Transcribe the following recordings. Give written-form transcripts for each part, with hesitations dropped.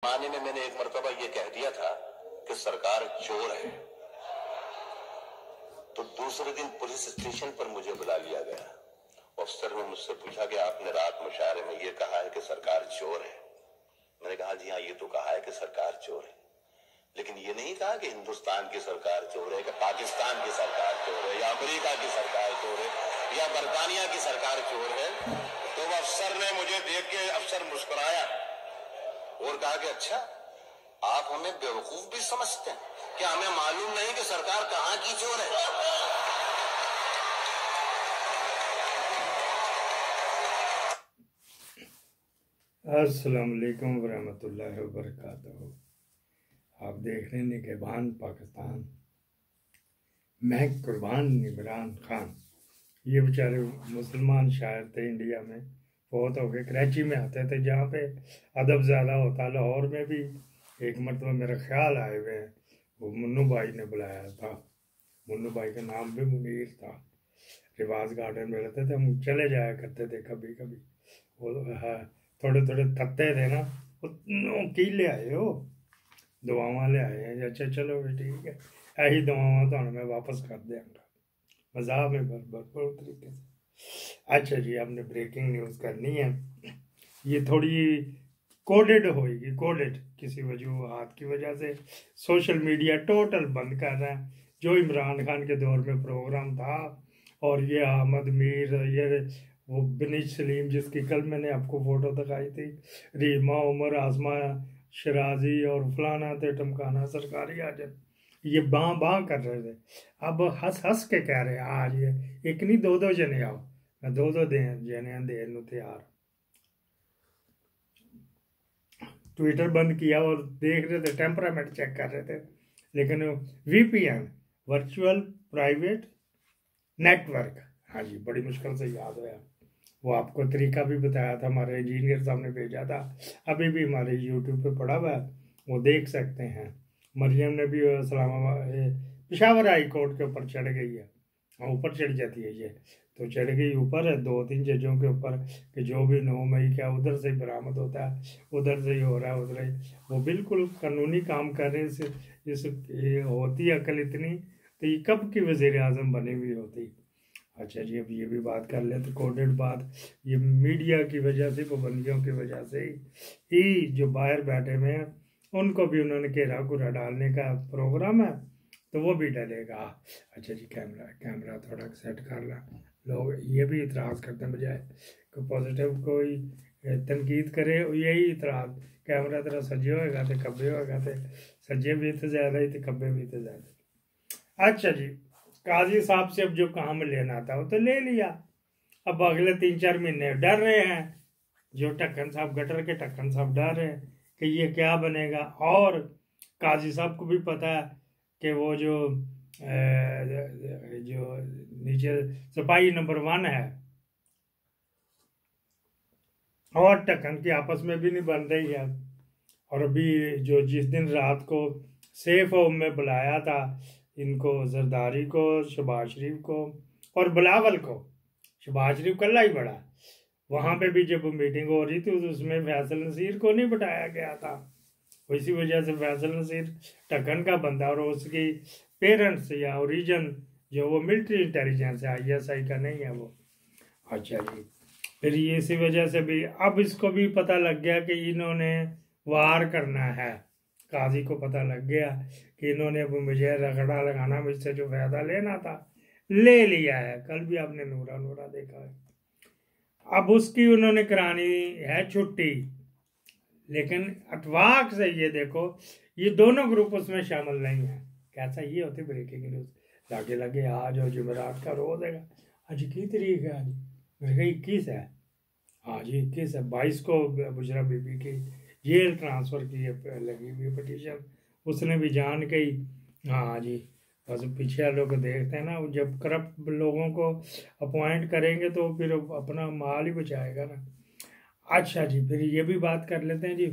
जमाने में मैंने एक मर्तबा ये कह दिया था कि सरकार चोर है, तो दूसरे दिन पुलिस स्टेशन पर मुझे बुला लिया गया। अफसर ने मुझसे पूछा कि आपने रात मुशायरे में ये कहा है कि सरकार चोर है। मैंने कहा जी हाँ, ये तो कहा है कि सरकार चोर है, लेकिन ये नहीं कहा कि हिंदुस्तान की सरकार चोर है, कि पाकिस्तान की सरकार चोर है, या अमेरिका की सरकार चोर है, या बरतानिया की सरकार चोर है। तो अफसर ने मुझे देख के अफसर मुस्कुराया और कहा कि अच्छा, आप हमें बेवकूफ भी समझते हैं, क्या हमें मालूम नहीं कि सरकार कहाँ की चोर है? अस्सलाम वालेकुम वरहमतुल्लाहि वबरकातुहू। आप देख रहे हैं निगहबान पाकिस्तान। मैं कुर्बान इमरान खान। ये बेचारे मुसलमान शायर थे, इंडिया में बहुत हो गए, कराची में आते थे जहाँ पे अदब ज़्यादा होता। लाहौर में भी एक मरतबा मेरा ख्याल आए हुए हैं, वो मुन्नू भाई ने बुलाया था। मुन्नू भाई का नाम भी मुनीर था। रिवाज गार्डन में रहते थे, हम चले जाया करते थे कभी कभी। वो हाँ, थोड़े थोड़े थकते थे ना, की ले आए हो, दुआवां ले आए हैं। अच्छा चलो भी ठीक है, यही दुआवां तो मैं वापस कर देंगे, मज़ाक में भरपूर तरीके से। अच्छा जी, आपने ब्रेकिंग न्यूज़ करनी है। ये थोड़ी कोडेड होएगी, कोडेड किसी वजूहात की वजह से सोशल मीडिया टोटल बंद कर रहा है। जो इमरान खान के दौर में प्रोग्राम था, और ये अहमद मीर, ये वो बिनिश सलीम जिसकी कल मैंने आपको फोटो दिखाई थी, रीमा उमर, आसमा शराजी और फलाना थे टमकाना सरकारी आजम, ये बाँ बाँ कर रहे थे। अब हंस हंस के कह रहे हैं आज ये एक नहीं दो दो जने आओ, मैं दो दो जने देन नूं तैयार। ट्विटर बंद किया और देख रहे थे, टेम्परामेंट चेक कर रहे थे, लेकिन वीपीएन, वर्चुअल प्राइवेट नेटवर्क, हाँ जी, बड़ी मुश्किल से याद होया। वो आपको तरीका भी बताया था, हमारे इंजीनियर साहब ने भेजा था, अभी भी हमारे यूट्यूब पे पड़ा हुआ है, वो देख सकते हैं। मरियम ने भी पेशावर हाई कोर्ट के ऊपर चढ़ गई है, हाँ ऊपर चढ़ जाती है ये, तो चढ़ गई ऊपर 2-3 जजों के ऊपर कि जो भी 9 मई क्या उधर से ही बरामद होता है, उधर से ही हो रहा है, उधर ही वो बिल्कुल कानूनी काम कर रहे हैं। इस होती अकल इतनी तो ये कब की वज़ीर आज़म बनी हुई होती। अच्छा जी, अब ये भी बात कर ले तो कोडेड बात, ये मीडिया की वजह से, पाबंदियों की वजह से ही जो बाहर बैठे हुए हैं उनको भी उन्होंने घेरा घुरा डालने का प्रोग्राम है, तो वो भी डलेगा। अच्छा जी, कैमरा थोड़ा सेट कर ला। लोग ये भी इतराज़ करते हैं, बजाय को पॉजिटिव कोई तनकीद करे, यही इतराज़, कैमरा तेरा सज्जे होएगा तो खब्बे होएगा, तो सज्जे भी तो ज़्यादा ही तो खब्बे भी तो ज़्यादा। अच्छा जी, काजी साहब से अब जो काम लेना था वो तो ले लिया, अब अगले 3-4 महीने डर रहे हैं। जो ढक्कन साहब, गटर के ढक्कन साहब डर रहे हैं कि ये क्या बनेगा। और काजी साहब को भी पता है कि वो जो नीचे सिपाही नंबर 1 है, और ढक्कन की आपस में भी नहीं बन रही है। और अभी जो जिस दिन रात को सेफ होम में बुलाया था इनको, जरदारी को, शहबाज शरीफ को और बिलावल को, शहबाज शरीफ कल्ला ही बड़ा, वहाँ पे भी जब मीटिंग हो रही थी तो उसमें फैसल नसीर को नहीं बिठाया गया था। इसी वजह से फैसल नसीर ढक्कन का बंदा, और उसकी पेरेंट्स या ओरिजिन जो वो मिलिट्री इंटेलिजेंस है, ISI का नहीं है वो। अच्छा जी, फिर ये इसी वजह से भी अब इसको भी पता लग गया कि इन्होंने वार करना है। काजी को पता लग गया कि इन्होंने अब मुझे रगड़ा लगाना, मुझसे जो फायदा लेना था ले लिया है। कल भी आपने नूरा नूरा देखा है। अब उसकी उन्होंने करानी है छुट्टी, लेकिन अटवाक से ये देखो ये दोनों ग्रुप उसमें शामिल नहीं है। कैसा ये होती ब्रेकिंग न्यूज, लागे लगे आज और जुमेरात का रोज है। आज की तारीख है, आज मेरे ख्याल 21 है। हाँ जी 21 है। 22 को बुशरा बीबी की जेल ट्रांसफ़र की है, लगी हुई पिटीशन, उसने भी जान के ही। हाँ जी, बस पीछे लोग देखते हैं ना, जब करप्ट लोगों को अपॉइंट करेंगे तो फिर अपना माल ही बचाएगा ना। अच्छा जी, फिर ये भी बात कर लेते हैं जी।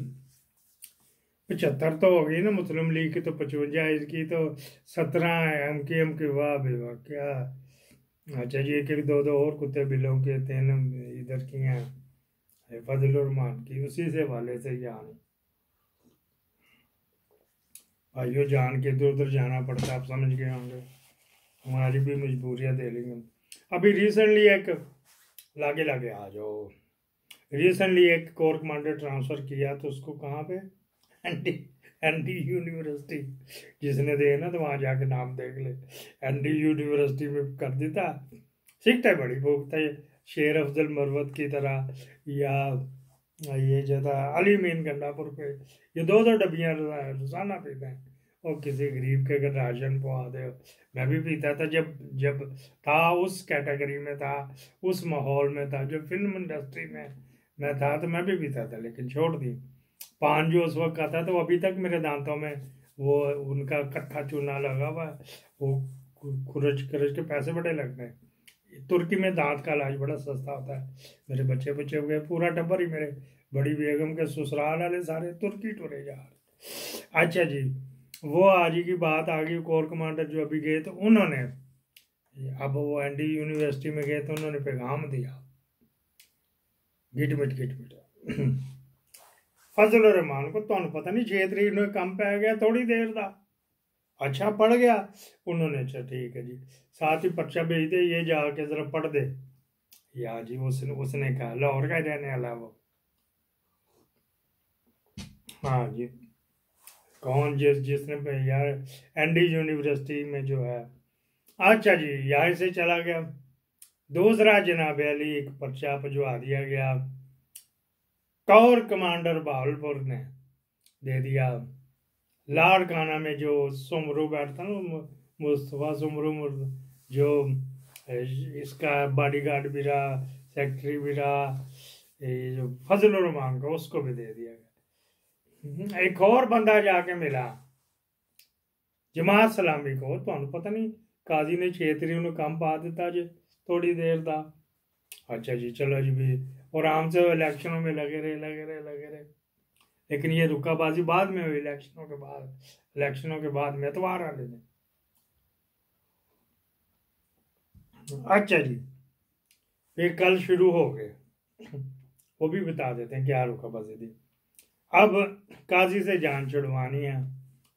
75 तो हो गई ना मुस्लिम लीग की, तो 55 इसकी, तो 17 MKM की। वाह भाई वाह, क्या। अच्छा जी, एक एक दो दो और कुत्ते बिलों के 3 इधर की हैं, फजल रहमान की, उसी से वाले से यहाँ। भाइयों जान के इधर उधर जाना पड़ता है, आप समझ गए होंगे, हमारी भी मजबूरियाँ दे लेंगे। अभी रिसेंटली एक लागे लागे आ जाओ, रिसेंटली एक कोर कमांडर ट्रांसफ़र किया तो उसको कहाँ पे, एनडी एनडी यूनिवर्सिटी, जिसने दे ना तो वहाँ जाके नाम देख ले, एनडी यूनिवर्सिटी में कर देता। सीखता है बड़ी भूखता है, शेर अफजल मरवत की तरह, या ये जो था अली मीन गंडापुर पे, ये 2-2 डब्बियाँ रोजाना पीते हैं। और किसी गरीब के अगर राशन पहुँचा दे, मैं भी पीता था जब जब था, उस कैटेगरी में था, उस माहौल में था, जो फिल्म इंडस्ट्री में मैं था तो मैं भी पीता था, लेकिन छोड़ दी। पान जो उस वक्त का था तो अभी तक मेरे दांतों में वो उनका कट्ठा चूना लगा हुआ है, वो खुरच खुरच के पैसे बड़े लगते हैं। तुर्की में दांत का इलाज बड़ा सस्ता होता है। मेरे बच्चे बच्चे हो गए, पूरा टब्बर ही मेरे बड़ी बेगम के ससुराल वाले सारे तुर्की टुरे जा रहे। अच्छा जी, वो आज की बात आ गई, कोर कमांडर जो अभी गए तो उन्होंने, अब वो एनडी यूनिवर्सिटी में गए तो उन्होंने पैगाम दिया, गिट फजल रहमान को तो पता नहीं 6 तरीक में कम पै गया थोड़ी देर का, अच्छा पढ़ गया उन्होंने, अच्छा ठीक है जी, साथ ही पर्चा भेज दे, ये जाके जरा पढ़ दे। या जी उसने कहा, लाहौर का रहने वाला वो, हाँ जी, कौन जिसने यार एनडी यूनिवर्सिटी में जो है, अच्छा जी यहाँ से चला गया। दूसरा जनाब अली एक पर्चा भिजवा दिया गया, कोर कमांडर बहावलपुर ने दे दिया। लाड़काना में जो सुमरू बैठता ना, मुस्तफ़ा सुमरू, जो इसका बॉडीगार्ड भी रहा, सेक्रेटरी भी रहा, ये जो फजल रहमान को, उसको भी दे दिया गया। एक और बंदा जाके मिला जमात सलामी को, तो पता नहीं काजी ने 6 तरीक में कम पा दिता जी थोड़ी देर का। अच्छा जी चलो जी भी, और आराम से इलेक्शनों में लगे रहे, लेकिन ये रुकाबाजी बाद में हुई, इलेक्शनों के बाद में एतवार वाले दिन। अच्छा जी, फिर कल शुरू हो गए, वो भी बता देते हैं क्या रुकाबाजी थी। अब काजी से जान छुड़वानी है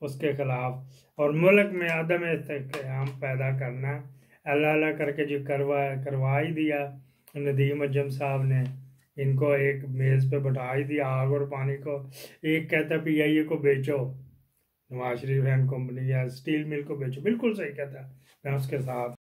उसके खिलाफ, और मुल्क में अदम इस्तेहकाम पैदा करना, अल्लाह अल्लाह करके जो करवा ही दिया नदीम अजम साहब ने, इनको एक मेज़ पे बैठा ही दिया, आग और पानी को। एक कहता PIA को बेचो, नवाज शरीफ एंड कंपनी, या स्टील मिल को बेचो, बिल्कुल सही कहता है, मैं उसके साथ